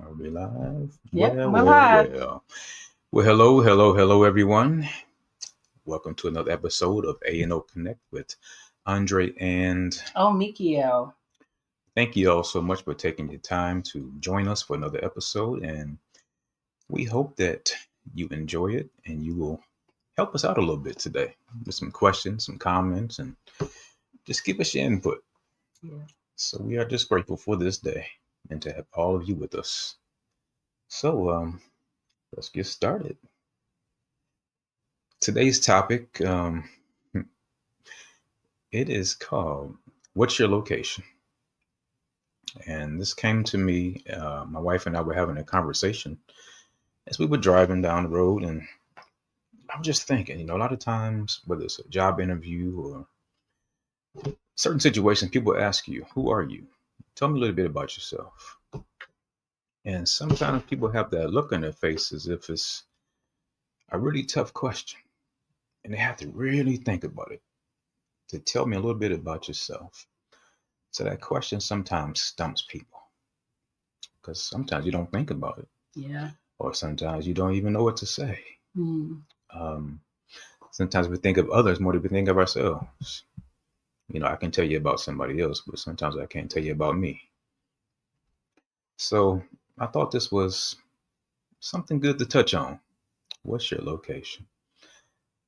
Are we live? Yep, Well, we're well, live. well. Well, hello, everyone. Welcome to another episode of A&O Connect with Andre. And Oh, Mikiel. thank you all so much for taking your time to join us for another episode. And we hope that you enjoy it and you will help us out a little bit today with some questions, some comments, and just give us your input. Yeah. So we are just grateful for this day and to have all of you with us. So let's get started. Today's topic, it is called "What's Your Location?" And this came to me. My wife and I were having a conversation as we were driving down the road, and I was just thinking, a lot of times, whether it's a job interview or certain situations, people ask you, "Who are you? Tell me a little bit about yourself." And sometimes people have that look on their face as if it's a really tough question, and they have to really think about it to tell me a little bit about yourself. So that question sometimes stumps people because sometimes you don't think about it, Yeah. or sometimes you don't even know what to say. Mm. Um, Sometimes we think of others more than we think of ourselves. I can tell you about somebody else, but sometimes I can't tell you about me. So I thought this was something good to touch on. What's your location?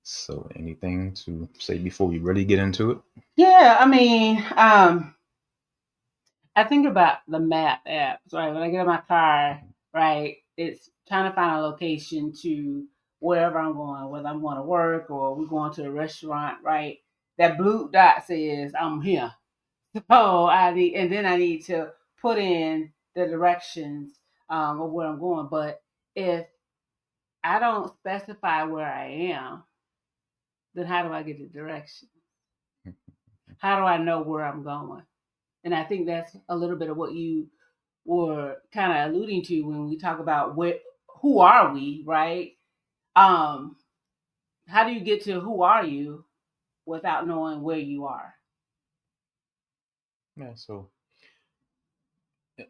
So anything to say before we really get into it? Yeah, I think about the map apps, right? When I get in my car, right, it's trying to find a location to wherever I'm going, whether I'm going to work or we're going to a restaurant, right? That blue dot says I'm here. So I need to put in the directions of where I'm going. But if I don't specify where I am, then how do I get the direction? How do I know where I'm going? And I think that's a little bit of what you were kind of alluding to when we talk about who are we, right? Um, how do you get to who are you without knowing where you are? Yeah. So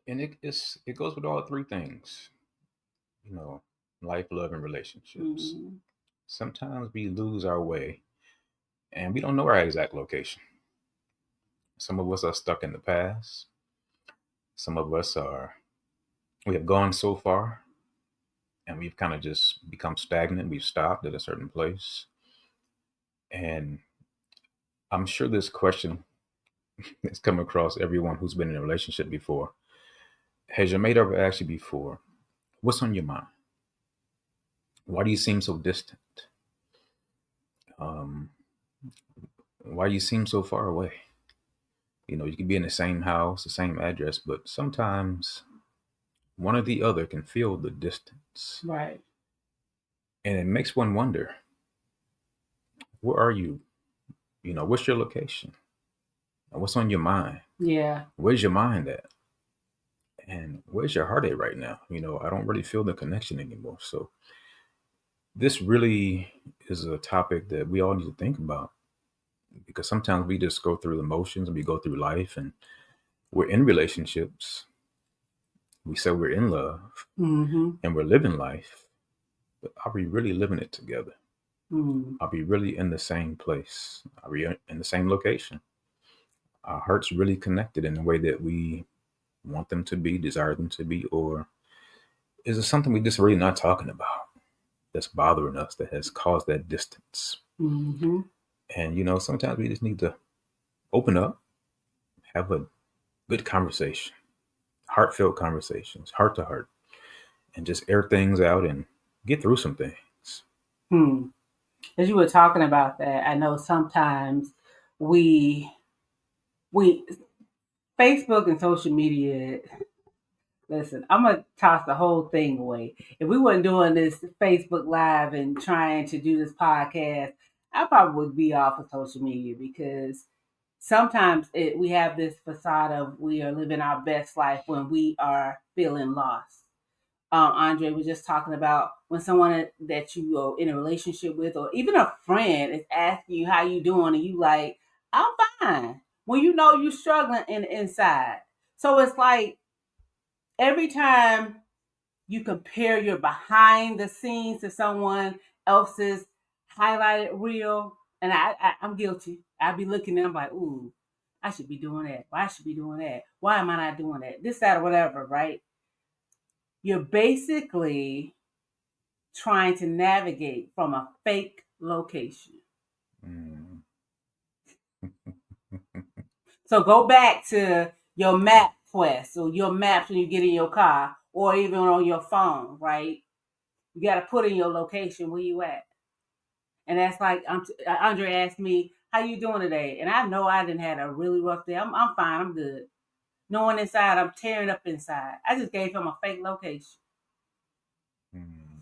and it goes with all three things. You know, life, love, and relationships. Mm-hmm. Sometimes we lose our way and we don't know our exact location. Some of us are stuck in the past. Some of us we have gone so far and we've kind of just become stagnant. We've stopped at a certain place. And I'm sure this question has come across everyone who's been in a relationship before. Has your mate ever asked you before, what's on your mind? Why do you seem so distant? Um, why do you seem so far away? You could be in the same house, the same address, but sometimes one or the other can feel the distance. Right. And it makes one wonder, where are you? What's your location? What's on your mind? Yeah. Where's your mind at? And where's your heart at right now? I don't really feel the connection anymore. So this really is a topic that we all need to think about because sometimes we just go through the motions and we go through life and we're in relationships. We say we're in love Mm-hmm. and we're living life, but are we really living it together? Mm. Are we really in the same place? Are we in the same location? Our hearts really connected in the way that we want them to be, desire them to be, or is it something we just really not talking about that's bothering us that has caused that distance? Mm-hmm. And sometimes we just need to open up, have a good conversation, heartfelt conversations, heart to heart, and just air things out and get through some things. Hmm. As you were talking about that, I know sometimes we we Facebook and social media. Listen, I'm gonna toss the whole thing away. If we weren't doing this Facebook Live and trying to do this podcast, I probably would be off of social media because sometimes we have this facade of we are living our best life when we are feeling lost. Andre was just talking about when someone that you are in a relationship with, or even a friend, is asking you how you doing, and you like, I'm fine. When you know you're struggling inside, so it's like every time you compare your behind the scenes to someone else's highlighted reel, and I'm guilty. I'd be looking at them like, ooh, I should be doing that. Why I should be doing that? Why am I not doing that? This, that, or whatever, right? You're basically trying to navigate from a fake location. Mm. So go back to your map quest or your maps when you get in your car or even on your phone, right? You got to put in your location where you at. And that's like Andre asked me, "How you doing today?" And I know I didn't had a really rough day. I'm fine. I'm good. Knowing inside, I'm tearing up inside. I just gave him a fake location. Mm.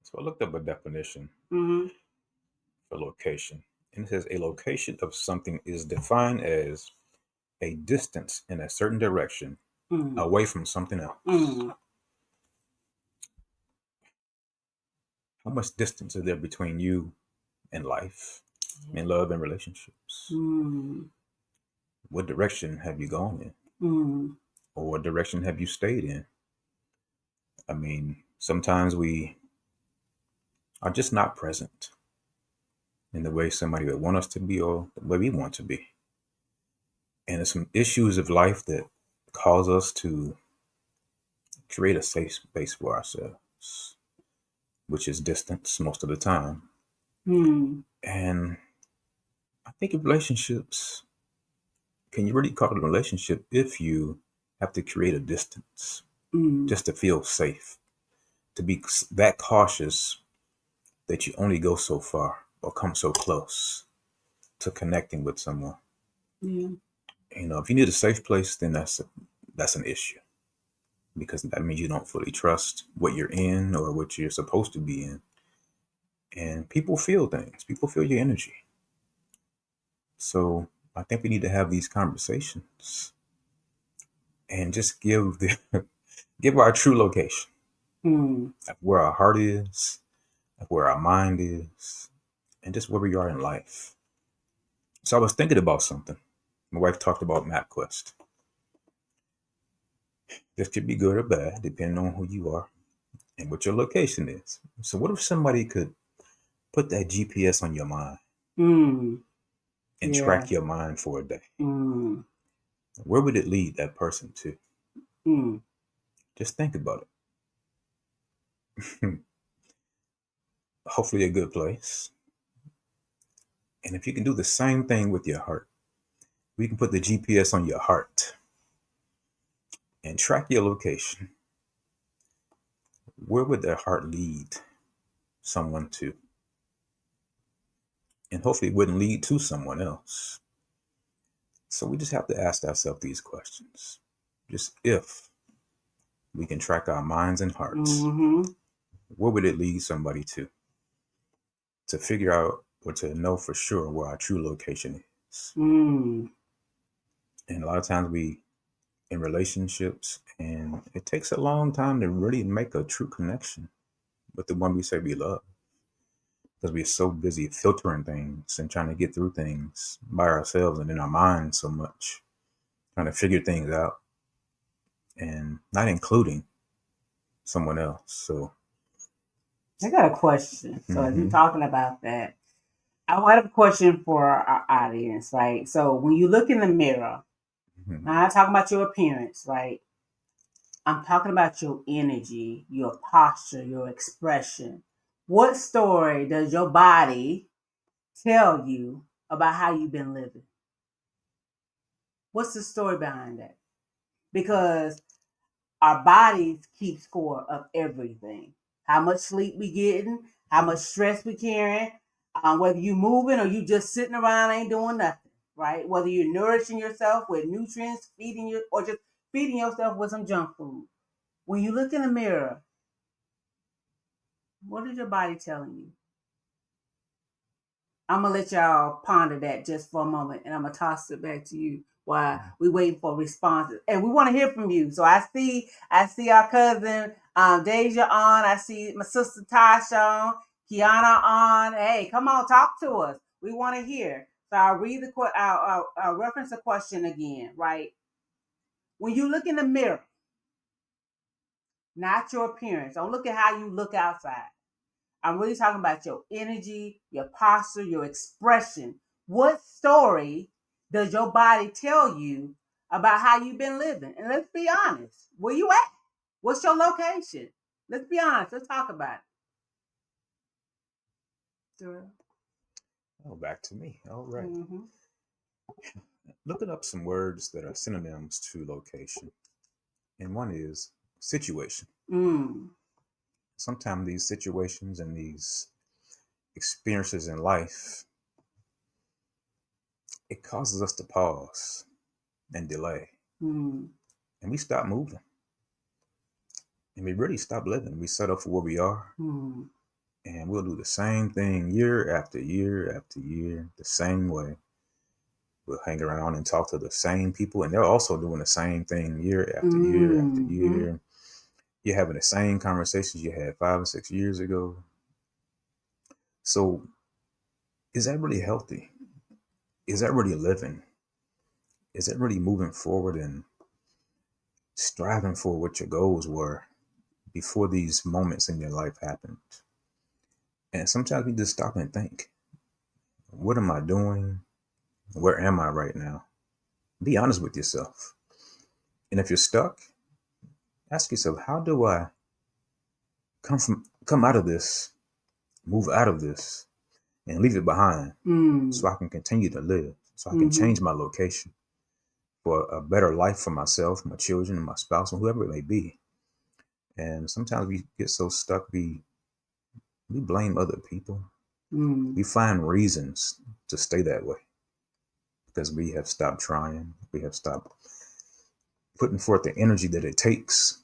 So I looked up a definition Mm-hmm. for location, and it says a location of something is defined as a distance in a certain direction Mm-hmm. away from something else. Mm-hmm. How much distance is there between you and life, and love, and relationships? Mm-hmm. What direction have you gone in? Mm-hmm. Or what direction have you stayed in? I mean, sometimes we are just not present in the way somebody would want us to be or the way we want to be. And there's some issues of life that cause us to create a safe space for ourselves, which is distance most of the time. Mm-hmm. And I think in relationships, can you really call it a relationship if you have to create a distance Mm-hmm. just to feel safe, to be that cautious that you only go so far or come so close to connecting with someone? Yeah. If you need a safe place, then that's an issue, because that means you don't fully trust what you're in or what you're supposed to be in. And people feel things. People feel your energy. So I think we need to have these conversations and just give our true location Mm-hmm. of where our heart is, of where our mind is, and just where we are in life. So I was thinking about something. My wife talked about MapQuest. This could be good or bad, depending on who you are and what your location is. So what if somebody could put that GPS on your mind Mm-hmm. and Yeah. track your mind for a day? Mm-hmm. Where would it lead that person to? Mm-hmm. Just think about it. Hopefully a good place. And if you can do the same thing with your heart, we can put the GPS on your heart and track your location. Where would that heart lead someone to? And hopefully it wouldn't lead to someone else. So we just have to ask ourselves these questions. Just if we can track our minds and hearts, Mm-hmm. where would it lead somebody to? To figure out or to know for sure where our true location is. Mm-hmm. And a lot of times we in relationships, and it takes a long time to really make a true connection with the one we say we love, because we're so busy filtering things and trying to get through things by ourselves and in our minds so much, trying to figure things out and not including someone else. So I got a question. So if you're mm-hmm, talking about that, I have a question for our audience, right? So when you look in the mirror, mm-hmm, I'm not talking about your appearance, right? I'm talking about your energy, your posture, your expression. What story does your body tell you about how you've been living? What's the story behind that? Because our bodies keep score of everything. How much sleep we getting, how much stress we carrying, whether you moving or you just sitting around ain't doing nothing, right? Whether you're nourishing yourself with nutrients, feeding you, or just feeding yourself with some junk food. When you look in the mirror, what is your body telling you? I'm gonna let y'all ponder that just for a moment, and I'm gonna toss it back to you while we wait for responses. And we want to hear from you. So I see our cousin Deja on. I see my sister Tasha on, Kiana on. Hey, come on, talk to us. We want to hear. So I'll read I'll reference the question again. Right, when you look in the mirror, not your appearance. Don't look at how you look outside. I'm really talking about your energy, your posture, your expression. What story does your body tell you about how you've been living? And let's be honest. Where you at? What's your location? Let's be honest. Let's talk about it. Sure. Oh, back to me. All right. Mm-hmm. Looking up some words that are synonyms to location. And one is situation. Mm. Sometimes these situations and these experiences in life, it causes us to pause and delay. Mm. And we stop moving. And we really stop living. We settle for where we are. Mm. And we'll do the same thing year after year after year, the same way. We'll hang around and talk to the same people, and they're also doing the same thing year after year after Mm-hmm. year. You're having the same conversations you had 5 or 6 years ago. So, is that really healthy? Is that really living? Is that really moving forward and striving for what your goals were before these moments in your life happened? And sometimes we just stop and think, what am I doing? Where am I right now? Be honest with yourself. And if you're stuck, ask yourself, how do I come out of this, move out of this, and leave it behind Mm. so I can continue to live, so I can Mm-hmm. change my location for a better life for myself, my children, and my spouse, and whoever it may be. And sometimes we get so stuck, we blame other people. Mm. We find reasons to stay that way because we have stopped trying. We have stopped putting forth the energy that it takes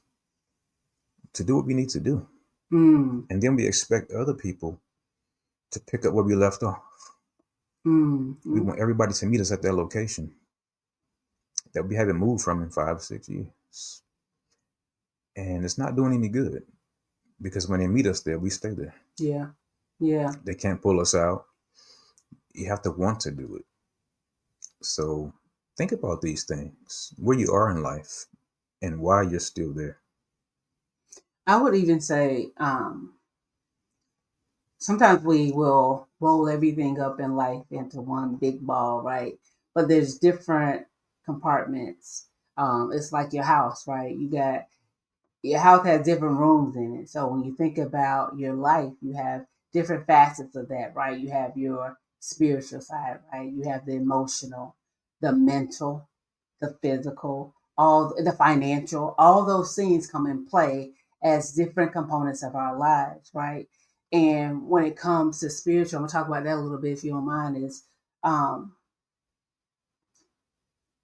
to do what we need to do. Mm. And then we expect other people to pick up where we left off. We Mm. want everybody to meet us at their location that we haven't moved from in 5 or 6 years. And it's not doing any good because when they meet us there, we stay there. Yeah. Yeah. They can't pull us out. You have to want to do it. So think about these things, where you are in life and why you're still there. I would even say sometimes we will roll everything up in life into one big ball, right? But there's different compartments. It's like your house, right? Your house has different rooms in it. So when you think about your life, you have different facets of that, right? You have your spiritual side, right? You have the emotional, the mental, the physical, all the financial, all those things come in play as different components of our lives, right? And when it comes to spiritual, I'm gonna talk about that a little bit if you don't mind, is um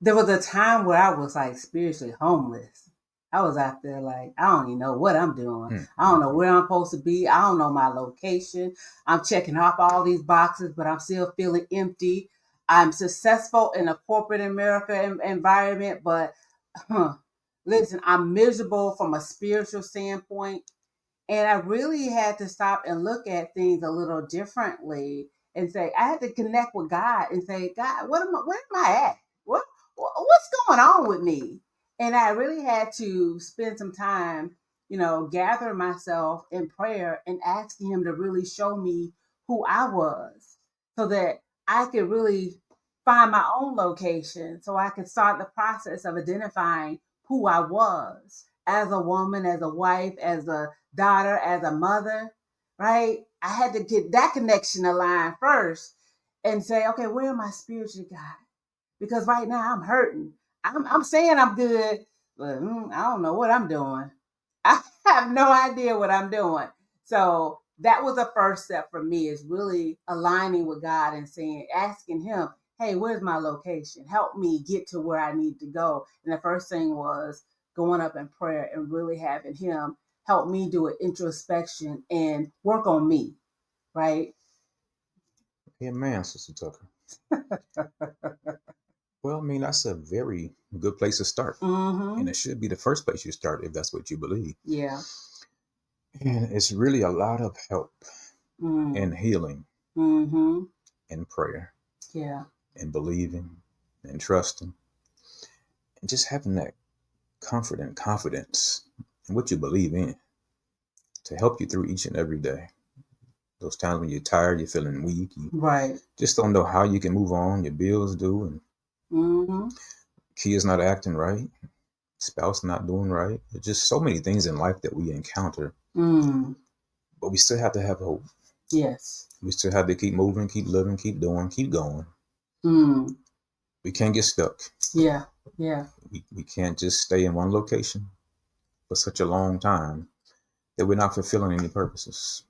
there was a time where I was like spiritually homeless. I was out there like, I don't even know what I'm doing. I don't know Mm-hmm. where I'm supposed to be. I don't know my location. I'm checking off all these boxes, but I'm still feeling empty. I'm successful in a corporate America environment, but huh, listen, I'm miserable from a spiritual standpoint. And I really had to stop and look at things a little differently and say, I had to connect with God and say, God, where am I at? What's going on with me? And I really had to spend some time, gather myself in prayer and asking him to really show me who I was so that I could really find my own location so I could start the process of identifying who I was as a woman, as a wife, as a daughter, as a mother, right? I had to get that connection aligned first and say, okay, where am I spiritually, God? Because right now I'm hurting. I'm saying I'm good, but I don't know what I'm doing. I have no idea what I'm doing. So that was the first step for me is really aligning with God and saying, asking him, hey, where's my location? Help me get to where I need to go. And the first thing was going up in prayer and really having him help me do an introspection and work on me, right? Amen, Sister Tucker. Well, I mean, that's a very good place to start. And Mm-hmm. it should be the first place you start if that's what you believe. Yeah. And it's really a lot of help Mm. and healing Mm-hmm. and prayer Yeah. and believing and trusting and just having that comfort and confidence and what you believe in to help you through each and every day. Those times when you're tired, you're feeling weak, you Right. just don't know how you can move on. Your bills due, and Mm-hmm. kids not acting right, spouse not doing right. There's just so many things in life that we encounter, Mm. but we still have to have hope. Yes. We still have to keep moving, keep living, keep doing, keep going. Mm. We can't get stuck. Yeah. Yeah. We can't just stay in one location for such a long time that we're not fulfilling any purposes.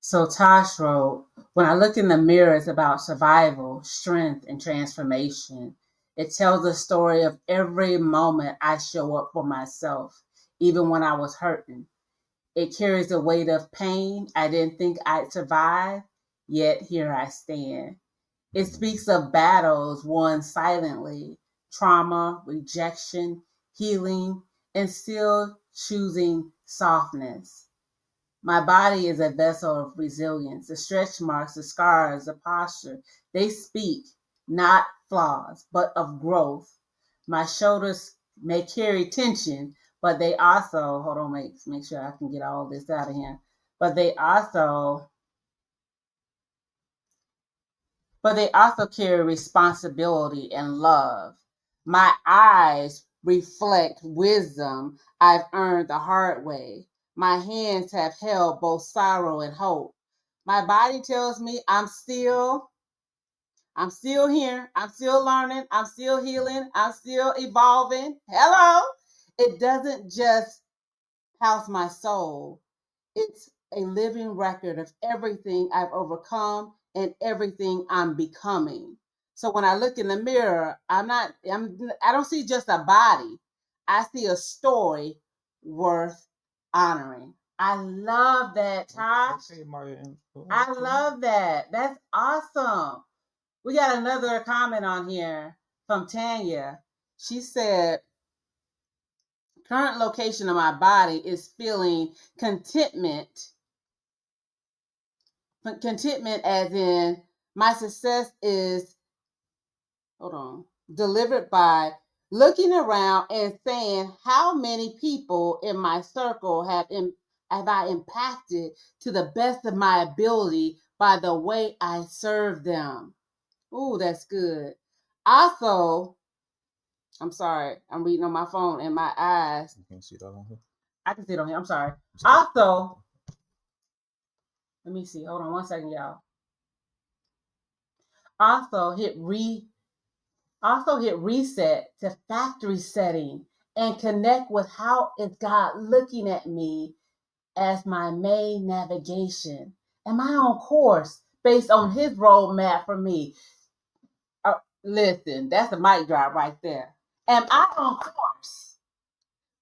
So Tosh wrote, when I look in the mirror, it's about survival, strength, and transformation. It tells the story of every moment I show up for myself, even when I was hurting. It carries the weight of pain I didn't think I'd survive, yet here I stand. It speaks of battles won silently, trauma, rejection, healing, and still choosing softness. My body is a vessel of resilience. The stretch marks, the scars, the posture, they speak not flaws, but of growth. My shoulders may carry tension, but they also, hold on, make sure I can get all this out of here. But they also carry responsibility and love. My eyes reflect wisdom I've earned the hard way. My hands have held both sorrow and hope. My body tells me I'm still here, I'm still learning, I'm still healing, I'm still evolving. Hello. It doesn't just house my soul. It's a living record of everything I've overcome and everything I'm becoming. So when I look in the mirror, I don't see just a body. I see a story worth honoring. I love that, Tosh. Okay, Mario. I love that. That's awesome. We got another comment on here from Tanya. She said, current location of my body is feeling contentment as in my success is, hold on, delivered by looking around and saying how many people in my circle have I impacted to the best of my ability by the way I serve them. Ooh, that's good. Also, I'm sorry, I'm reading on my phone and my eyes. You can see that on here. I can see it on here. I'm sorry. Also, let me see. Hold on one second, y'all. Also hit reset to factory setting and connect with how is God looking at me as my main navigation. Am I on course based on his roadmap for me? Listen, that's a mic drop right there. Am I on course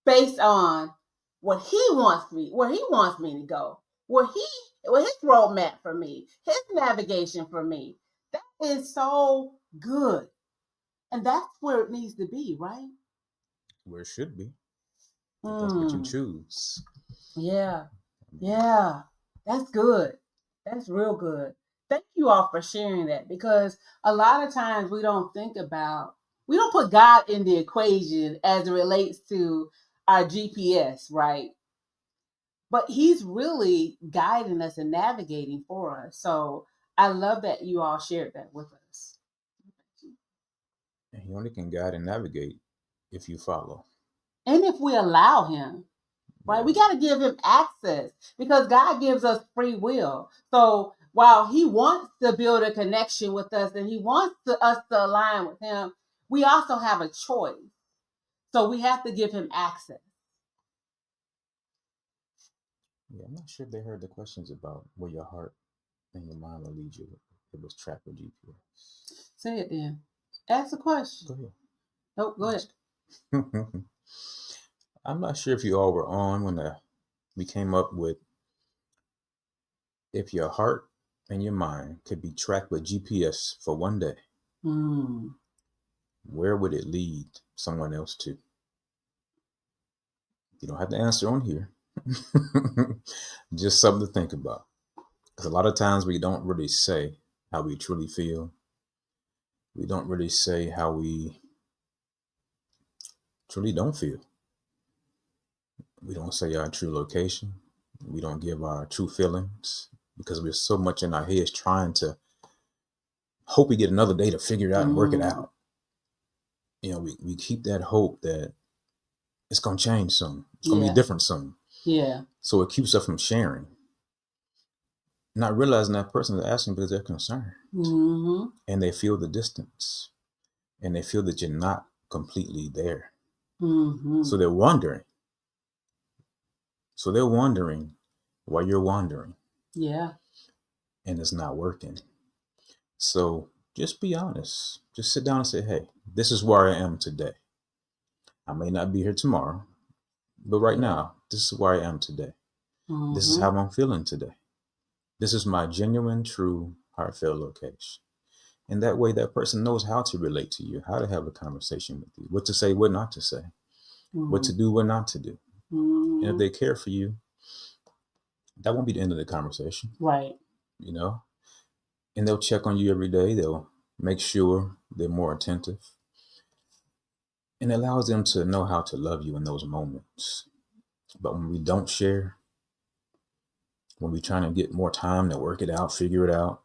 based on what he wants me, where he wants me to go, what his roadmap for me, his navigation for me? That is so good. And that's where it needs to be, right? Where it should be, if that's what you Mm, choose. yeah, yeah. That's good. That's real good. Thank you all for sharing that because a lot of times we don't put God in the equation as it relates to our GPS, right? But He's really guiding us and navigating for us. So I love that you all shared that with us. And he only can guide and navigate if you follow. And if we allow Him, right? Yeah. We got to give him access because God gives us free will. So while he wants to build a connection with us and he wants us to align with him, we also have a choice. So we have to give him access. Yeah, I'm not sure if they heard the questions about where your heart and your mind will lead you. It was tracked with GPS. Say it then. Ask a question. Go ahead. Nope, go ahead. I'm not sure if you all were on when we came up with if your heart and your mind could be tracked with GPS for one day, Mm. where would it lead someone else to? You don't have to answer on here. Just something to think about. Because a lot of times we don't really say how we truly feel. We don't really say how we truly don't feel. We don't say our true location. We don't give our true feelings because we're so much in our heads trying to hope we get another day to figure it out and work it Mm, out. We keep that hope that it's going to change soon. It's going to be yeah. different soon. Yeah. So it keeps us from sharing, not realizing that person is asking because they're concerned Mm-hmm. and they feel the distance and they feel that you're not completely there. Mm-hmm. So they're wondering. So they're wondering why you're wandering Yeah. and it's not working. So just be honest. Just sit down and say, hey, this is where I am today. I may not be here tomorrow, but right Yeah. now, this is where I am today. This is Mm-hmm. how I'm feeling today. This is my genuine, true, heartfelt location. And that way, that person knows how to relate to you, how to have a conversation with you, what to say, what not to say, what Mm-hmm. to do, what not to do. And if Mm-hmm. they care for you, that won't be the end of the conversation, Right. you know? And they'll check on you every day. They'll make sure they're more attentive. And it allows them to know how to love you in those moments. But when we don't share, when we're trying to get more time to work it out, figure it out,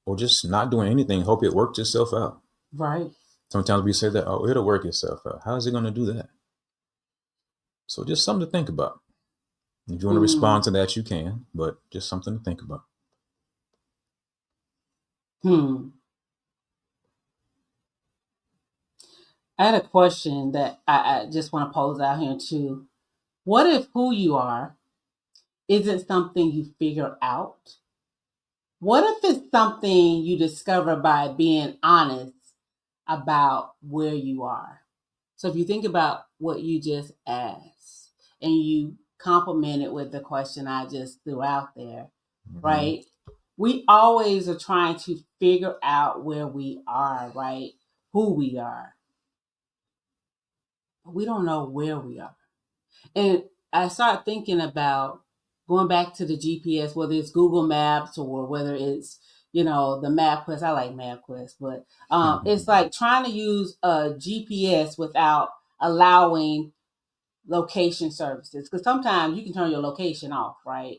or just not doing anything, hope it works itself out. Right. Sometimes we say that, oh, it'll work itself out. How is it going to do that? So just something to think about. If you want to Mm. respond to that, you can, but just something to think about. Hmm. I had a question that I just want to pose out here too. What if who you are isn't something you figure out? What if it's something you discover by being honest about where you are? So if you think about what you just asked and you complement it with the question I just threw out there, Mm-hmm. right? We always are trying to figure out where we are, right? Who we are. But we don't know where we are. And I started thinking about going back to the GPS, whether it's Google Maps or whether it's, the MapQuest. I like MapQuest, but it's like trying to use a GPS without allowing location services. Because sometimes you can turn your location off, right?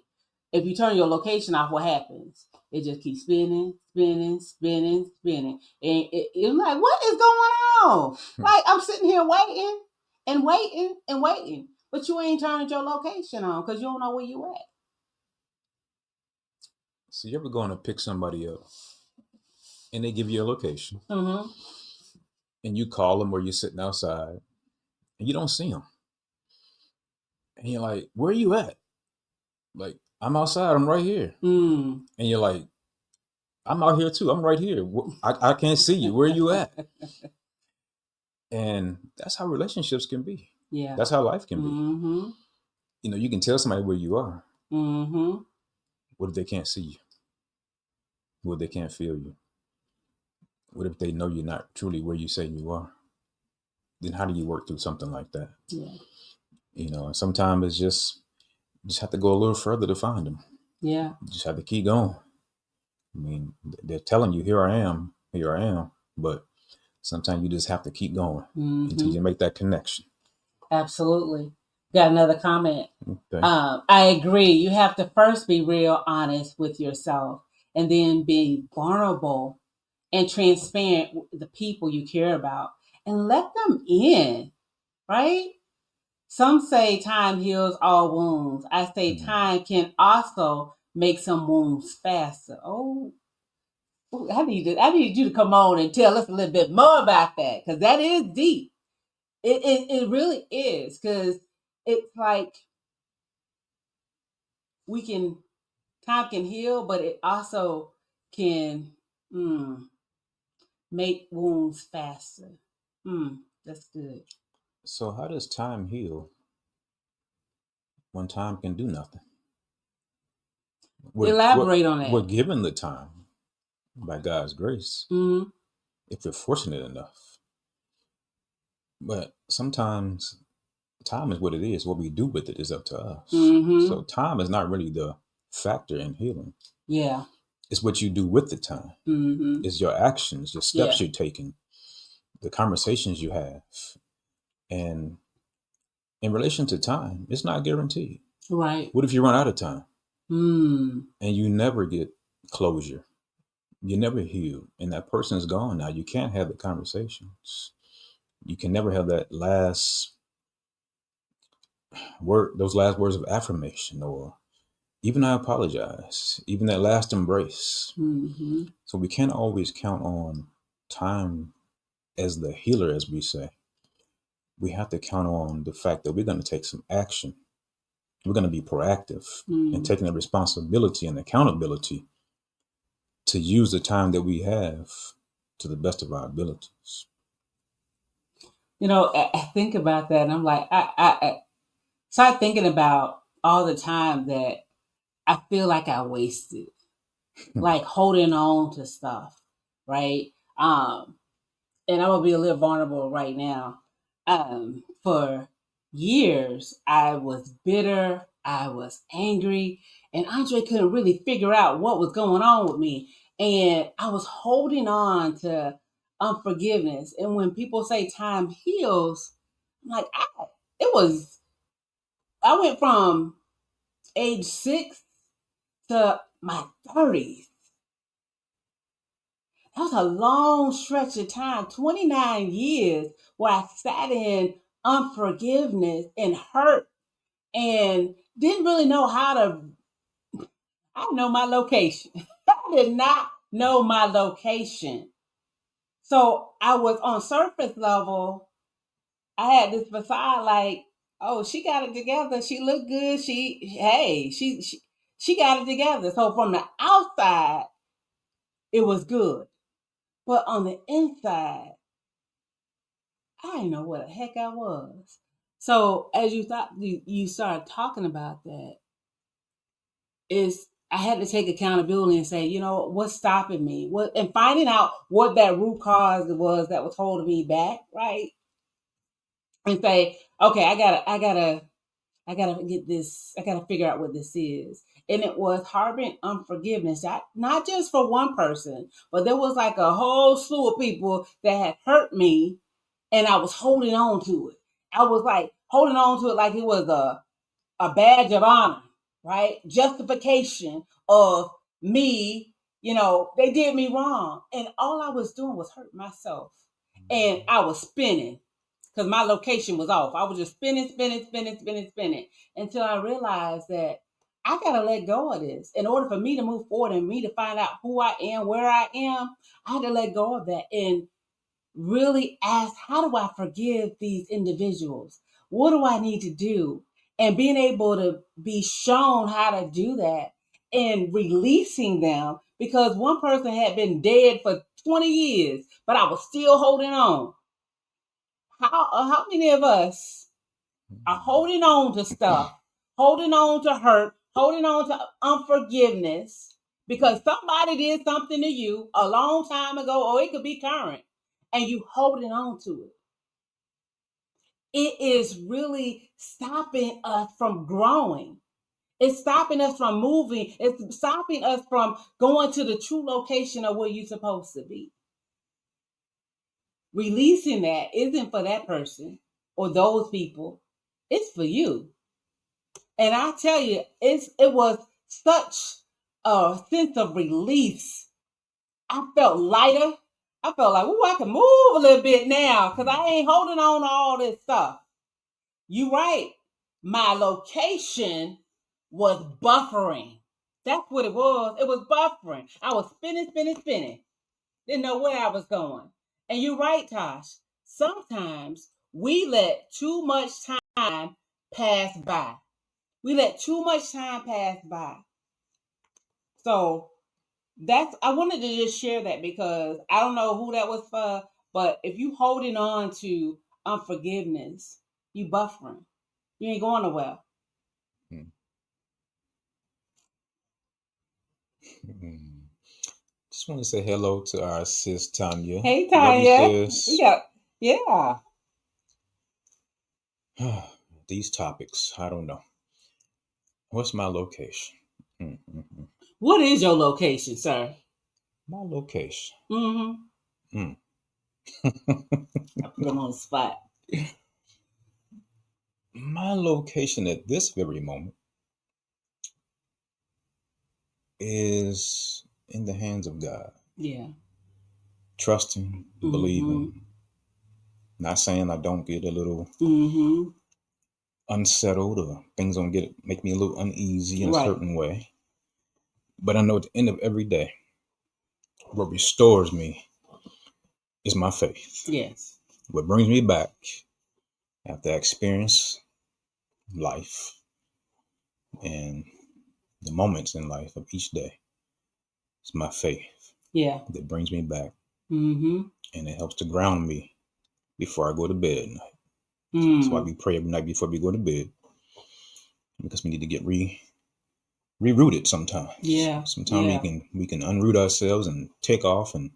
If you turn your location off, what happens? It just keeps spinning, spinning, spinning, spinning. And you're like, what is going on? Like, I'm sitting here waiting and waiting and waiting, but you ain't turned your location on because you don't know where you at. So you ever going to pick somebody up and they give you a location Mm-hmm. and you call them or you're sitting outside and you don't see them. And you're like, where are you at? Like, I'm outside. I'm right here. Mm. And you're like, I'm out here too. I'm right here. I can't see you. Where are you at? And that's how relationships can be. Yeah. That's how life can be. Mm-hmm. You can tell somebody where you are. Mm-hmm. What if they can't see you? What if they can't feel you? What if they know you're not truly where you say you are? Then how do you work through something like that? Yeah. And sometimes it's just have to go a little further to find them. Yeah. You just have to keep going. I mean, they're telling you, here I am. But sometimes you just have to keep going until Mm-hmm. you make that connection. Absolutely. Got another comment. Okay. I agree. You have to first be real honest with yourself and then be vulnerable and transparent with the people you care about and let them in, right? Some say time heals all wounds. I say Mm. time can also make some wounds faster. Oh, I need you to come on and tell us a little bit more about that because that is deep. It really is because it's like we can time can heal, but it also can make wounds faster. That's good. So how does time heal when time can do nothing? We're, we're, Elaborate on we're that. given the time by God's grace Mm-hmm. if we're fortunate enough. But sometimes time is what it is. What we do with it is up to us. Mm-hmm. So time is not really the factor in healing. Yeah. It's what you do with the time. Mm-hmm. It's your actions, your steps Yeah. you're taking, the conversations you have. And In relation to time, it's not guaranteed. Right. What if you run out of time Mm. and you never get closure? You never heal, and that person is gone now. You can't have the conversations. You can never have that last word, those last words of affirmation, or even I apologize, even that last embrace. Mm-hmm. So we can't always count on time as the healer, as we say. We have to count on the fact that we're going to take some action. We're going to be proactive and taking the responsibility and accountability to use the time that we have to the best of our abilities. You know, I think about that, and I'm like, I start thinking about all the time that I feel like I wasted, like holding on to stuff, right? And I'm gonna be a little vulnerable right now. For years, I was bitter, I was angry, and Andre couldn't really figure out what was going on with me. And I was holding on to unforgiveness. And when people say time heals, I'm like, it was, I went from age 6 to my 30s. That was a long stretch of time, 29 years, where I sat in unforgiveness and hurt and didn't really know how to. I didn't know my location. I did not know my location. So I was on surface level. I had this facade like, oh, she got it together. She looked good. She got it together. So from the outside, it was good. But on the inside, I didn't know what the heck I was. So as you started talking about that, is I had to take accountability and say, you know, what's stopping me? What and finding out what that root cause was that was holding me back, right? And say, okay, I gotta get this, I gotta figure out what this is. And it was harboring unforgiveness, not just for one person, but there was like a whole slew of people that had hurt me and I was holding on to it. I was like holding on to it like it was a badge of honor, right? Justification of me, they did me wrong. And all I was doing was hurt myself. And I was spinning because my location was off. I was just spinning until I realized that I got to let go of this. In order for me to move forward and me to find out who I am, where I am, I had to let go of that and really ask, how do I forgive these individuals? What do I need to do? And being able to be shown how to do that and releasing them because one person had been dead for 20 years, but I was still holding on. How many of us are holding on to stuff, holding on to hurt, holding on to unforgiveness because somebody did something to you a long time ago, or it could be current, and you holding on to it? It is really stopping us from growing. It's stopping us from moving. It's stopping us from going to the true location of where you're supposed to be. Releasing that isn't for that person or those people. It's for you. And I tell you, it was such a sense of release. I felt lighter. I felt like, I can move a little bit now because I ain't holding on to all this stuff. You right. My location was buffering. That's what it was. It was buffering. I was spinning. Didn't know where I was going. And you're right, Tosh. Sometimes we let too much time pass by. We let too much time pass by. So I wanted to just share that because I don't know who that was for, but if you holding on to unforgiveness, you buffering. You ain't going nowhere. Just want to say hello to our sis Tanya. Hey Love you, Tanya. sis. Yeah. These topics, I don't know. What's my location? Mm-hmm. What is your location, sir? My location. I put him on the spot. My location at this very moment is in the hands of God. Yeah. Trusting, Mm-hmm. believing. Not saying I don't get a little Mm-hmm. unsettled or things don't make me a little uneasy in a Right. certain way. But I know at the end of every day, what restores me is my faith. Yes. What brings me back after I experience life and the moments in life of each day is my faith. Yeah. That brings me back. Mm-hmm. And it helps to ground me before I go to bed at night. That's why Mm. we pray every night before we go to bed, because we need to get rerooted sometimes. Yeah. Sometimes we can unroot ourselves and take off and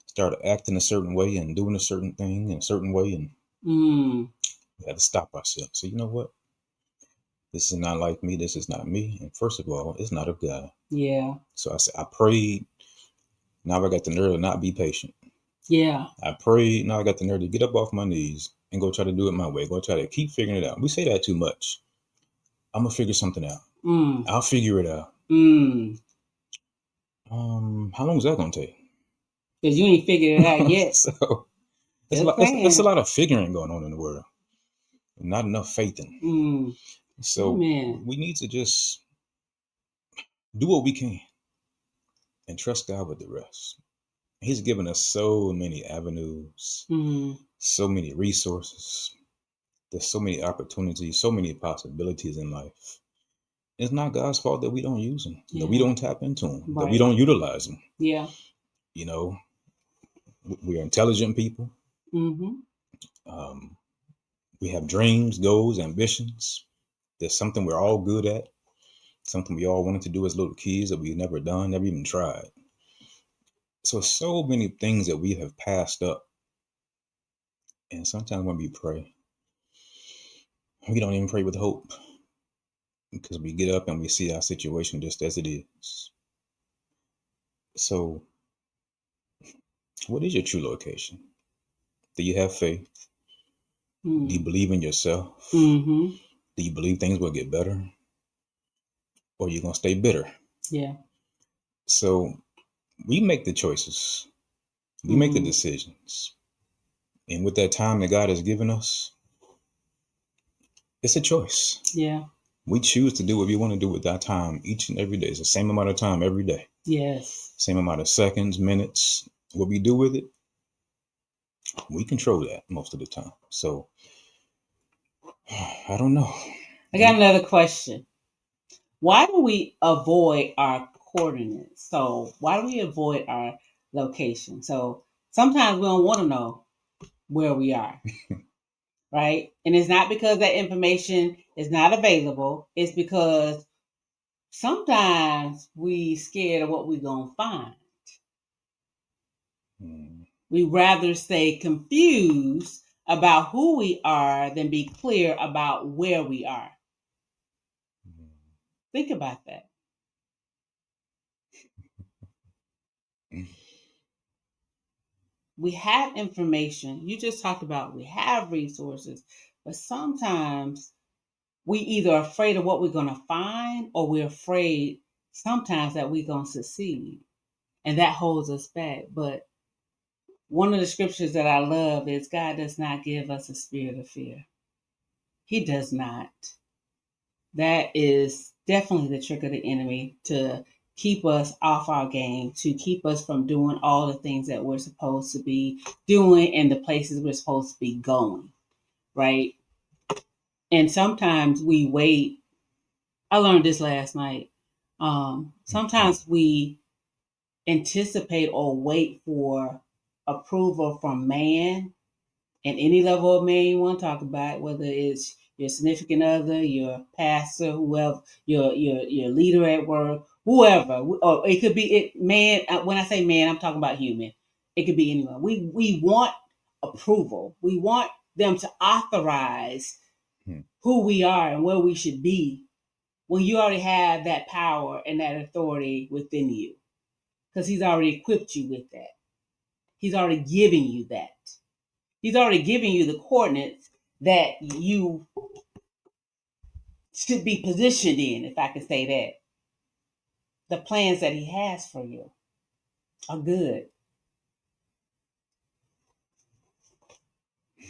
start acting a certain way and doing a certain thing in a certain way, and we have to stop ourselves. So you know what? This is not like me. This is not me. And first of all, it's not of God. Yeah. So I said, I prayed. Now I got the nerve to not be patient. Yeah. I prayed. Now I got the nerve to get up off my knees and go try to do it my way. Go try to keep figuring it out. We say that too much. I'm gonna figure something out. I'll figure it out. How long is that gonna take? Because you ain't figured it out yet. So there's a lot of figuring going on in the world. Not enough faith in. So we need to just do what we can and trust God with the rest. He's given us so many avenues, so many resources. There's so many opportunities, so many possibilities in life. It's not God's fault that we don't use them, that we don't tap into them, that we don't utilize them. Yeah. You know, we are intelligent people. We have dreams, goals, ambitions. There's something we're all good at, something we all wanted to do as little kids that we've never done, never even tried. So many things that we have passed up. And sometimes when we pray, we don't even pray with hope, because we get up and we see our situation just as it is. So, what is your true location? Do you have faith? Do you believe in yourself? Do you believe things will get better? Or are you going to stay bitter? Yeah. So, we make the choices, we make the decisions. And with that time that God has given us, it's a choice. Yeah. We choose to do what we want to do with that time each and every day. It's the same amount of time every day. Yes. Same amount of seconds, minutes. What we do with it, we control that most of the time. So, I don't know. I got another question. Why do we avoid our coordinates? So, why do we avoid our location? So, sometimes we don't want to know where we are. Right? And it's not because that information is not available. It's because sometimes we scared of what we're going to find. We rather stay confused about who we are than be clear about where we are. Think about that. We have information. You just talked about we have resources, but sometimes we either are afraid of what we're going to find, or we're afraid sometimes that we're going to succeed. And that holds us back. But one of the scriptures that I love is God does not give us a spirit of fear. He does not. That is definitely the trick of the enemy, to keep us off our game, to keep us from doing all the things that we're supposed to be doing and the places we're supposed to be going, right? And sometimes we wait. I learned this last night. Sometimes we anticipate or wait for approval from man, and any level of man you want to talk about, whether it's your significant other, your pastor, whoever, your leader at work, whoever, or it could be it man. When I say man, I'm talking about human. It could be anyone. We want approval. We want them to authorize who we are and where we should be, when you already have that power and that authority within you, because he's already equipped you with that. He's already giving you that. He's already giving you the coordinates that you should be positioned in, if I can say that. The plans that he has for you are good.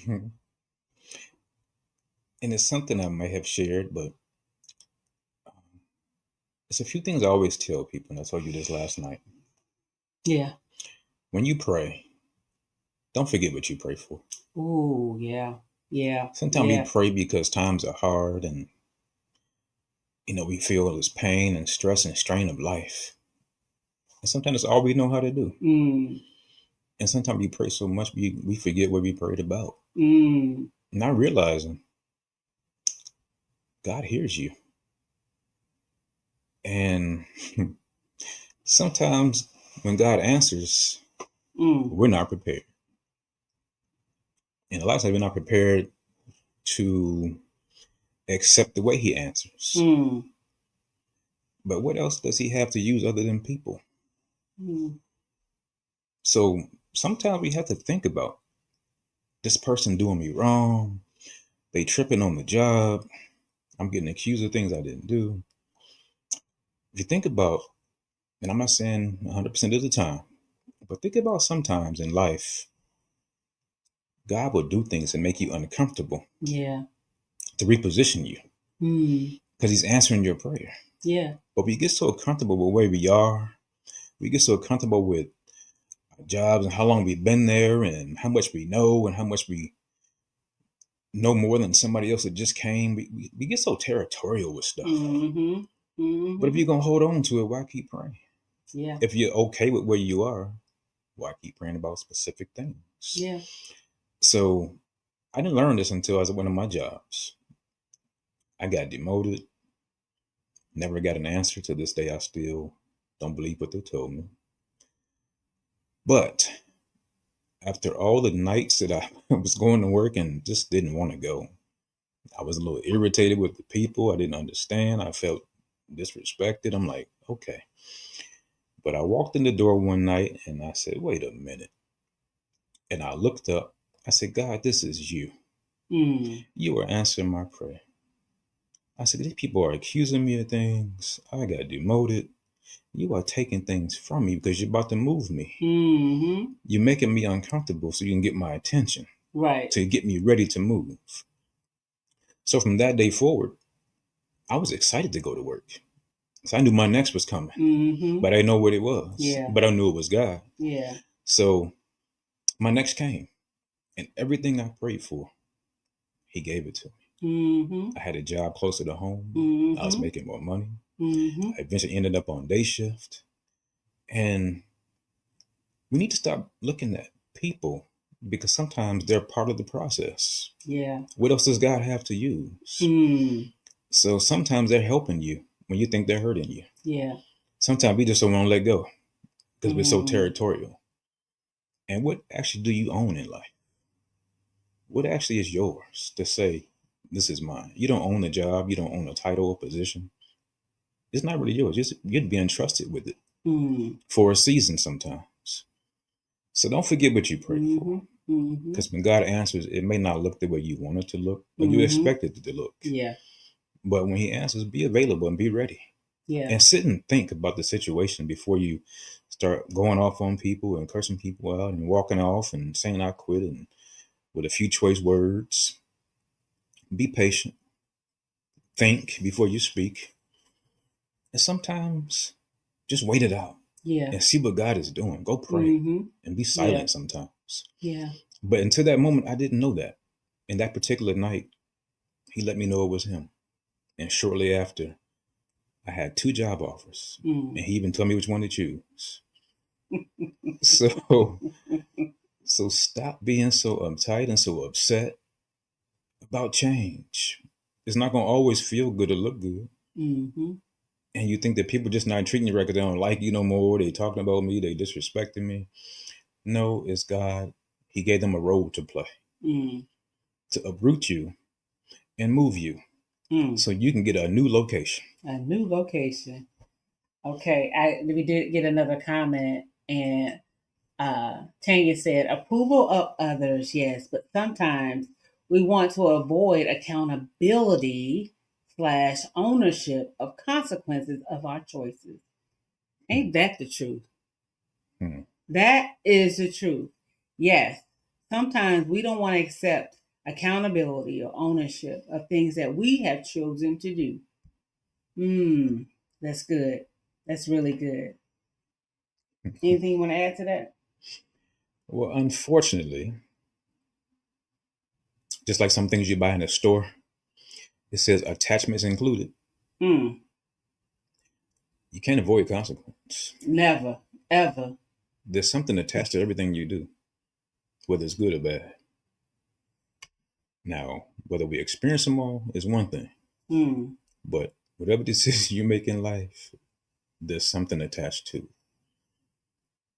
And it's something I may have shared, but it's a few things I always tell people, and I told you this last night. Yeah. When you pray, don't forget what you pray for. Ooh, yeah. Yeah. Sometimes we Yeah. pray because times are hard and we feel this pain and stress and strain of life. And sometimes it's all we know how to do. Mm. And sometimes we pray so much we forget what we prayed about. Mm. Not realizing God hears you. And sometimes when God answers, we're not prepared. And a lot of times we're not prepared to accept the way he answers. Mm. But what else does he have to use other than people? Mm. So sometimes we have to think about this person doing me wrong. They tripping on the job. I'm getting accused of things I didn't do. If you think about, and I'm not saying 100% of the time, but think about sometimes in life, God will do things to make you uncomfortable. Yeah. To reposition you. Because he's answering your prayer. Yeah. But we get so comfortable with where we are. We get so comfortable with our jobs and how long we've been there and how much we know and how much we know more than somebody else that just came. We get so territorial with stuff. Mm-hmm. Mm-hmm. But if you're going to hold on to it, why keep praying? Yeah. If you're okay with where you are, why keep praying about specific things? Yeah. So I didn't learn this until I was at one of my jobs. I got demoted. Never got an answer. To this day, I still don't believe what they told me. But after all the nights that I was going to work and just didn't want to go, I was a little irritated with the people. I didn't understand. I felt disrespected. I'm like, okay. But I walked in the door one night and I said, wait a minute. And I looked up. I said, God, this is you. You are answering my prayer. I said, these people are accusing me of things. I got demoted. You are taking things from me because you're about to move me. Mm-hmm. You're making me uncomfortable so you can get my attention. Right. To get me ready to move. So from that day forward, I was excited to go to work. So I knew my next was coming. Mm-hmm. But I didn't know what it was. Yeah. But I knew it was God. Yeah. So my next came. And everything I prayed for, he gave it to me. Mm-hmm. I had a job closer to home. Mm-hmm. I was making more money. Mm-hmm. I eventually ended up on day shift. And we need to stop looking at people because sometimes they're part of the process. Yeah. What else does God have to use? So sometimes they're helping you when you think they're hurting you. Yeah. Sometimes we just don't want to let go because we're so territorial. And what actually do you own in life? What actually is yours to say, this is mine? You don't own a job. You don't own a title or position. It's not really yours. You're being entrusted with it for a season sometimes. So don't forget what you prayed for. Because when God answers, it may not look the way you want it to look or you expect it to look. Yeah. But when he answers, be available and be ready. Yeah. And sit and think about the situation before you start going off on people and cursing people out and walking off and saying I quit and with a few choice words. Be patient. Think before you speak. And sometimes just wait it out. Yeah. And see what God is doing. Go pray and be silent sometimes. Yeah. But until that moment, I didn't know that. And that particular night, he let me know it was him. And shortly after, I had 2 job offers. And he even told me which one to choose. So stop being so uptight and so upset about change. It's not going to always feel good or look good. And you think that people just not treating you right because they don't like you no more. They talking about me. They disrespecting me. No, it's God. He gave them a role to play. To uproot you and move you. So you can get a new location. A new location. Okay. We did get another comment, and Tanya said, approval of others, yes, but sometimes we want to avoid accountability / ownership of consequences of our choices. Ain't that the truth? Hmm. That is the truth. Yes, sometimes we don't want to accept accountability or ownership of things that we have chosen to do. That's good. That's really good. Anything you want to add to that? Well, unfortunately, just like some things you buy in a store, it says attachments included. Hmm. You can't avoid consequence. Never, ever. There's something attached to everything you do, whether it's good or bad. Now, whether we experience them all is one thing, Hmm. but whatever decision you make in life, there's something attached to it.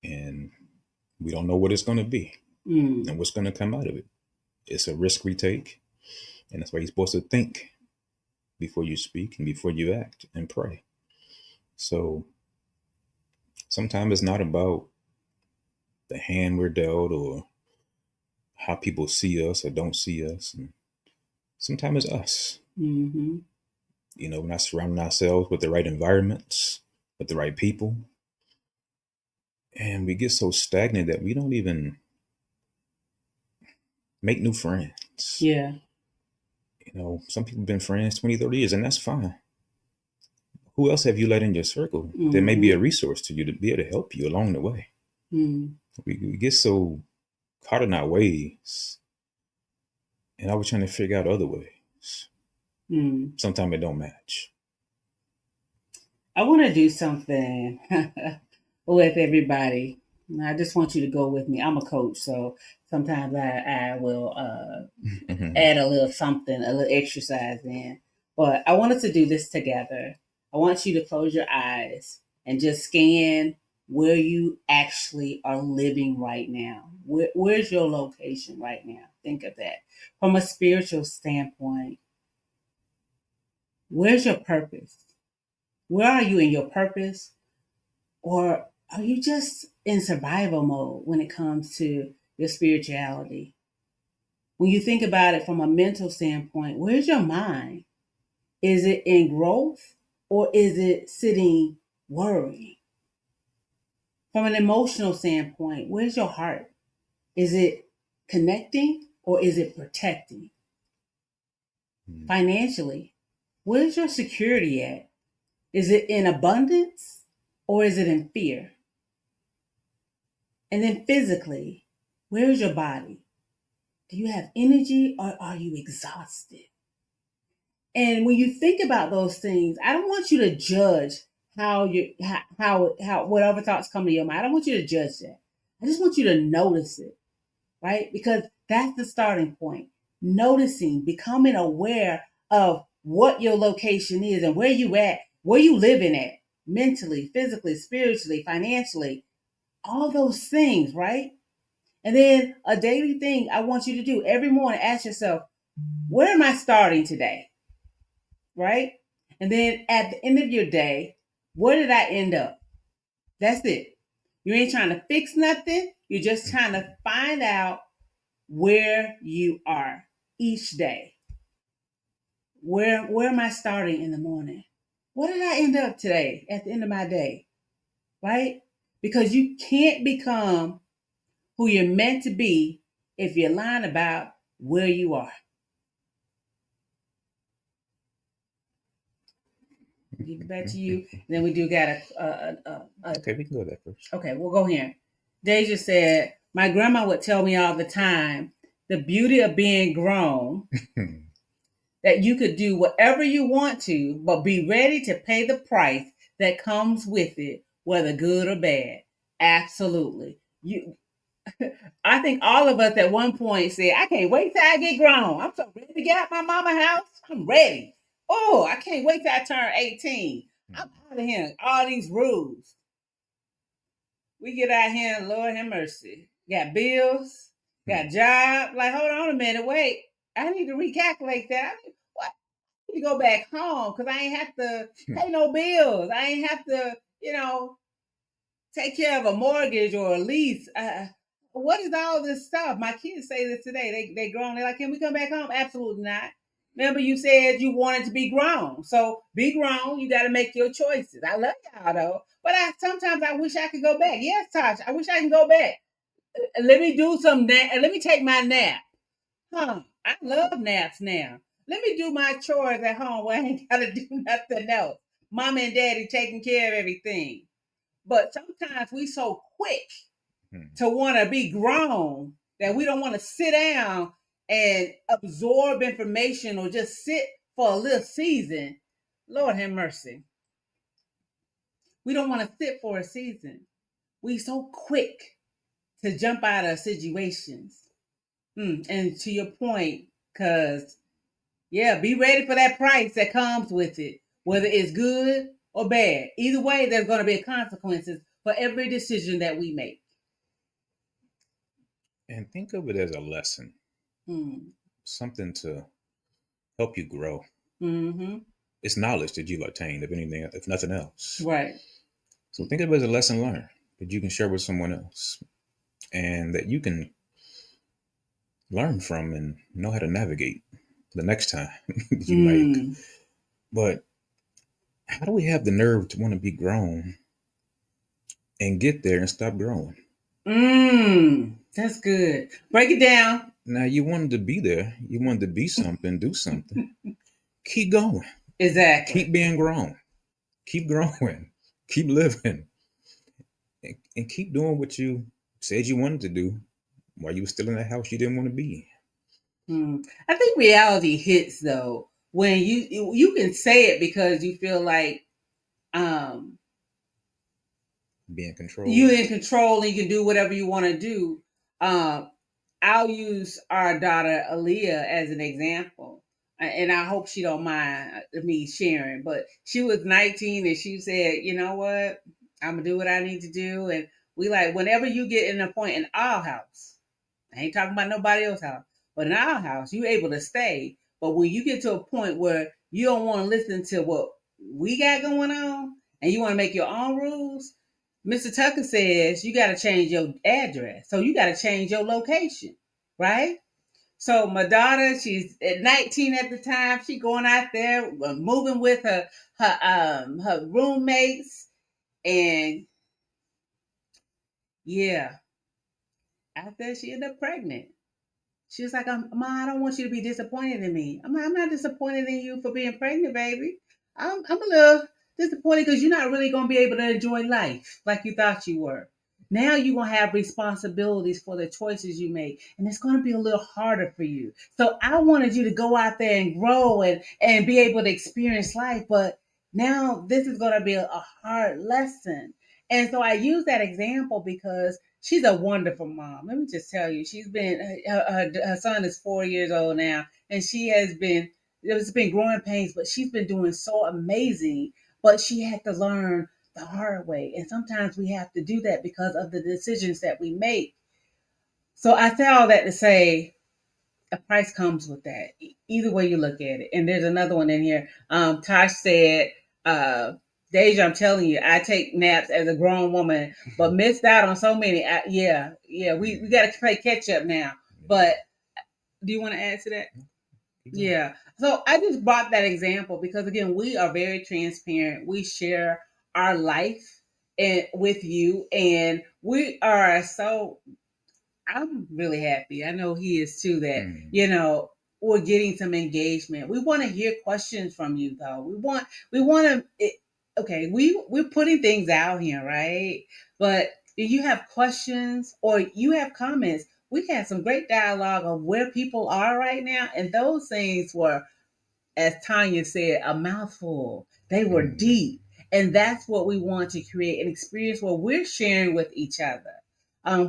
And we don't know what it's going to be Hmm. and what's going to come out of it. It's a risk we take. And that's why you're supposed to think before you speak and before you act and pray. So sometimes it's not about the hand we're dealt or how people see us or don't see us. And sometimes it's us. Mm-hmm. We're not surrounding ourselves with the right environments, with the right people. And we get so stagnant that we don't even make new friends. Yeah. Some people have been friends 20, 30 years, and that's fine. Who else have you let in your circle that may be a resource to you to be able to help you along the way? Mm-hmm. We get so caught in our ways, and I was trying to figure out other ways. Sometimes it don't match. I want to do something with everybody. I just want you to go with me. I'm a coach, so sometimes I will add a little something, a little exercise in. But I want us to do this together. I want you to close your eyes and just scan where you actually are living right now. Where's your location right now? Think of that. From a spiritual standpoint, where's your purpose? Where are you in your purpose? Or are you just in survival mode when it comes to your spirituality? When you think about it from a mental standpoint, where's your mind? Is it in growth or is it sitting worrying? From an emotional standpoint, where's your heart? Is it connecting or is it protecting? Financially, where's your security at? Is it in abundance or is it in fear? And then physically, where's your body? Do you have energy or are you exhausted? And when you think about those things, I don't want you to judge how whatever thoughts come to your mind. I don't want you to judge that. I just want you to notice it, right? Because that's the starting point. Noticing, becoming aware of what your location is and where you at, where you living at, mentally, physically, spiritually, financially, all those things, right? And then a daily thing I want you to do every morning, ask yourself, where am I starting today? Right? And then at the end of your day, where did I end up? That's it. You ain't trying to fix nothing. You're just trying to find out where you are each day. Where am I starting in the morning? What did I end up today at the end of my day? Right? Because you can't become who you're meant to be if you're lying about where you are. Give it back to you. And then we do got Okay, we can go there first. Okay, we'll go here. Deja said, my grandma would tell me all the time the beauty of being grown, that you could do whatever you want to, but be ready to pay the price that comes with it, whether good or bad. Absolutely. I think all of us at one point said, I can't wait till I get grown. I'm so ready to get out my mama house. I'm ready. Oh, I can't wait till I turn 18. I'm out of here. All these rules. We get out here and Lord have mercy. Got bills, got job. Like, hold on a minute, wait. I need to recalculate that. What? I need to go back home because I ain't have to pay no bills. I ain't have to, take care of a mortgage or a lease. What is all this stuff? My kids say this today. They grown. They're like, can we come back home? Absolutely not. Remember, you said you wanted to be grown. So be grown. You got to make your choices. I love y'all though, but sometimes I wish I could go back. Yes, Tosh, I wish I can go back. Let me do some nap. Let me take my nap. Huh? I love naps now. Let me do my chores at home where I ain't got to do nothing else. Mama and daddy taking care of everything. But sometimes we so quick to want to be grown that we don't want to sit down and absorb information or just sit for a little season. Lord have mercy. We don't want to sit for a season. We so quick to jump out of situations. And to your point, because yeah, be ready for that price that comes with it, whether it's good or bad. Either way, there's going to be consequences for every decision that we make. And think of it as a lesson, something to help you grow. Mm-hmm. It's knowledge that you've attained, if anything, if nothing else. Right. So think of it as a lesson learned that you can share with someone else, and that you can learn from and know how to navigate the next time you might. But how do we have the nerve to want to be grown and get there and stop growing? That's good. Break it down. Now you wanted to be there. You wanted to be something, do something. Keep going. Exactly. Keep being grown. Keep growing. Keep living. And keep doing what you said you wanted to do while you were still in that house you didn't want to be in. I think reality hits though when you can say it because you feel like being controlled. You're in control and you can do whatever you want to do. I'll use our daughter Aaliyah as an example, and I hope she don't mind me sharing. But she was 19 and she said, "You know what? I'm gonna do what I need to do." And we like whenever you get in a point in our house, I ain't talking about nobody else's house, but in our house, you're able to stay. But when you get to a point where you don't want to listen to what we got going on and you want to make your own rules, Mr. Tucker says you got to change your address. So you got to change your location, right? So my daughter, she's at 19 at the time. She going out there, moving with her roommates, and yeah, after she ended up pregnant. She was like, Ma, I don't want you to be disappointed in me. I'm not disappointed in you for being pregnant, baby. I'm a little disappointed because you're not really going to be able to enjoy life like you thought you were. Now you're going to have responsibilities for the choices you make, and it's going to be a little harder for you. So I wanted you to go out there and grow and be able to experience life, but now this is going to be a hard lesson. And so I use that example because she's a wonderful mom. Let me just tell you, she's been her son is 4 years old now, and she has been it's been growing pains, but she's been doing so amazing. But she had to learn the hard way, and sometimes we have to do that because of the decisions that we make. So I say all that to say a price comes with that. Either way you look at it. And there's another one in here. Tosh said, Deja, I'm telling you, I take naps as a grown woman, but missed out on so many. We got to play catch up now. But do you want to add to that? Yeah. So I just brought that example because again, we are very transparent. We share our life and with you, and we are so I'm really happy. I know he is too. That we're getting some engagement. We want to hear questions from you, though. We want to. Okay, we're putting things out here, right? But if you have questions or you have comments, we had some great dialogue of where people are right now, and those things were, as Tanya said, a mouthful. They were deep. And that's what we want to create an experience where we're sharing with each other.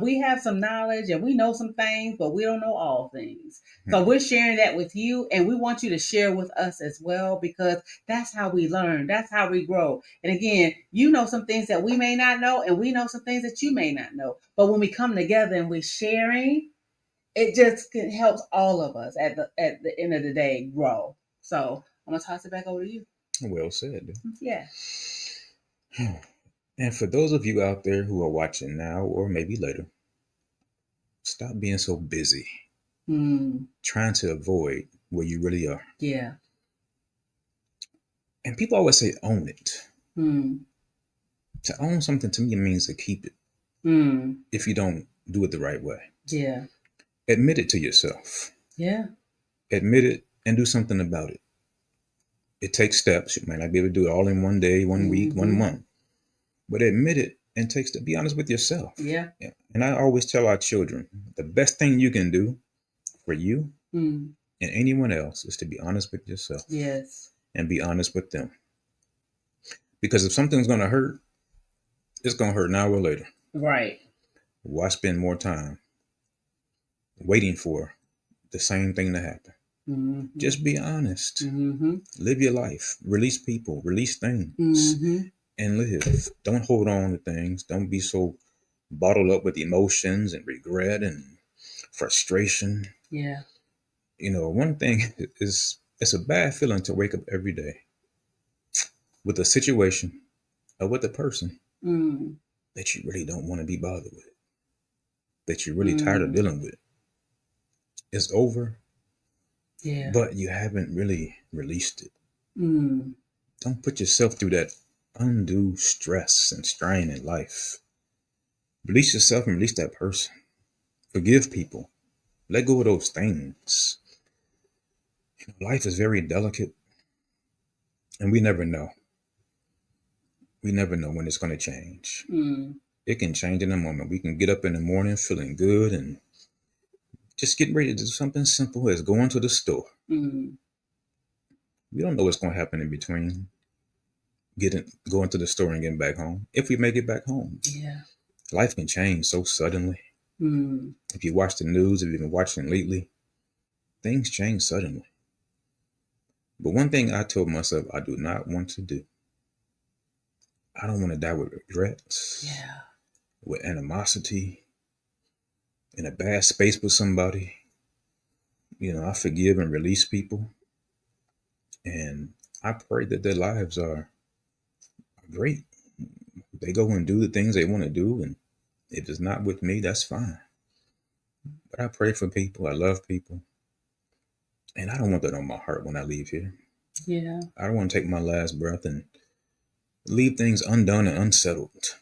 We have some knowledge and we know some things, but we don't know all things. So we're sharing that with you, and we want you to share with us as well because that's how we learn. That's how we grow. And again, you know some things that we may not know, and we know some things that you may not know. But when we come together and we're sharing, it just helps all of us at the end of the day grow. So I'm gonna toss it back over to you. Well said. Yeah. And for those of you out there who are watching now or maybe later, stop being so busy trying to avoid where you really are. Yeah. And people always say own it. Mm. To own something to me means to keep it Mm. if you don't do it the right way. Yeah. Admit it to yourself. Yeah. Admit it and do something about it. It takes steps. You might not be able to do it all in one day, 1 week, 1 month. But admit it and takes to be honest with yourself. Yeah. And I always tell our children, the best thing you can do for you and anyone else is to be honest with yourself. Yes. And be honest with them. Because if something's going to hurt, it's going to hurt now or later. Right. Why spend more time waiting for the same thing to happen? Mm-hmm. Just be honest. Mm-hmm. Live your life. Release people. Release things. Mm-hmm. And live. Don't hold on to things. Don't be so bottled up with emotions and regret and frustration. Yeah. One thing is, it's a bad feeling to wake up every day with a situation or with a person that you really don't want to be bothered with, that you're really tired of dealing with. It's over, but you haven't really released it. Don't put yourself through that undue stress and strain in life. Release yourself and release that person. Forgive people. Let go of those things. Life is very delicate, and we never know. We never know when it's going to change. It can change in a moment. We can get up in the morning feeling good and just getting ready to do something simple as going to the store. We don't know what's going to happen in between going to the store and getting back home. If we make it back home, life can change so suddenly. If you watch the news, if you've been watching lately, things change suddenly. But one thing I told myself I do not want to do, I don't want to die with regrets, with animosity, in a bad space with somebody. I forgive and release people. And I pray that their lives are great. They go and do the things they want to do. And if it's not with me, that's fine. But I pray for people. I love people. And I don't want that on my heart when I leave here. Yeah. I don't want to take my last breath and leave things undone and unsettled.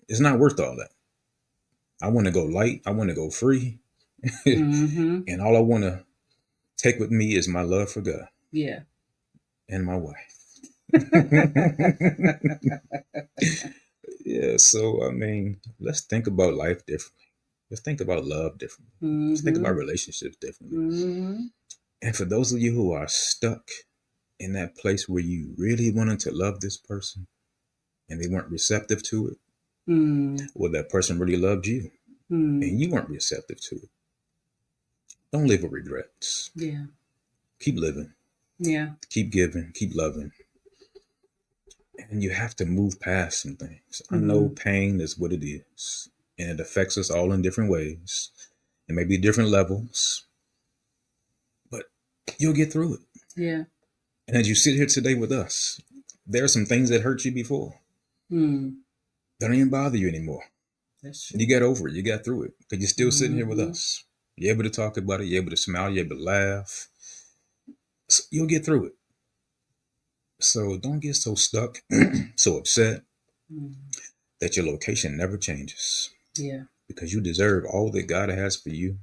It's not worth all that. I want to go light. I want to go free. And all I want to take with me is my love for God. Yeah. And my wife. Yeah. So, let's think about life differently. Let's think about love differently. Let's think about relationships differently. And for those of you who are stuck in that place where you really wanted to love this person and they weren't receptive to it, well, that person really loved you and you weren't receptive to it. Don't live with regrets. Yeah. Keep living. Yeah. Keep giving. Keep loving. And you have to move past some things. I know pain is what it is, and it affects us all in different ways. It may be different levels, but you'll get through it. Yeah. And as you sit here today with us, there are some things that hurt you before. That don't even bother you anymore. That's true. You got over it. You got through it because you're still sitting here with us. You're able to talk about it. You're able to smile. You're able to laugh. So you'll get through it. So don't get so stuck, so upset that your location never changes. Yeah. Because you deserve all that God has for you,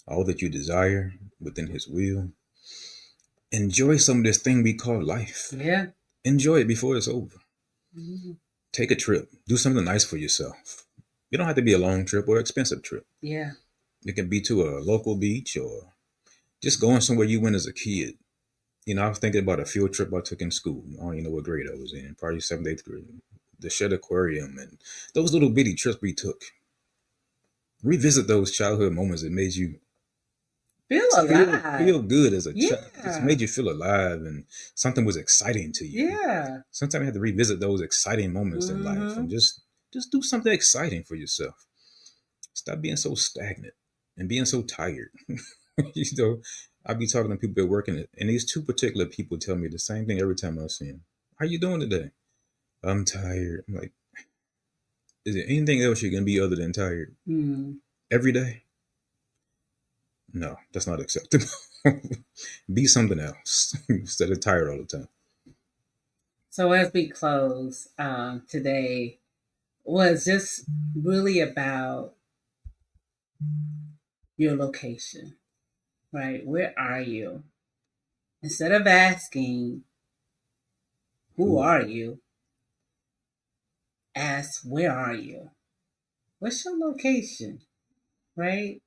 all that you desire within His will. Enjoy some of this thing we call life. Yeah. Enjoy it before it's over. Take a trip. Do something nice for yourself. You don't have to be a long trip or expensive trip. Yeah. It can be to a local beach or just going somewhere you went as a kid. I was thinking about a field trip I took in school. I don't even know what grade I was in, probably 7th, 8th grade. The Shed Aquarium and those little bitty trips we took. Revisit those childhood moments that made you feel alive. Feel good as a child. Just made you feel alive and something was exciting to you. Yeah. Sometimes you have to revisit those exciting moments in life and just do something exciting for yourself. Stop being so stagnant and being so tired. I be talking to people at work and these two particular people tell me the same thing every time I see them. How you doing today? I'm tired. I'm like, is there anything else you're going to be other than tired? Every day? No, that's not acceptable. Be something else instead of tired all the time. So as we close today, was just really about your location, right? Where are you? Instead of asking, who Who are are you? you? Ask, where are you? What's your location, right?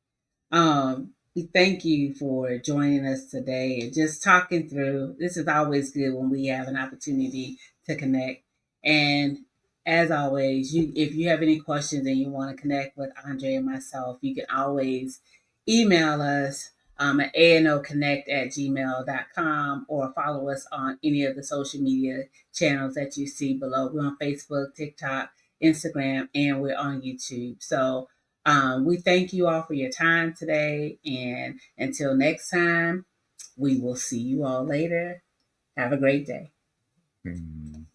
We thank you for joining us today and just talking through. This is always good when we have an opportunity to connect. And as always, if you have any questions and you want to connect with Andre and myself, you can always email us at anoconnect@gmail.com or follow us on any of the social media channels that you see below. We're on Facebook, TikTok, Instagram, and we're on YouTube. So we thank you all for your time today. And until next time, we will see you all later. Have a great day. Hmm.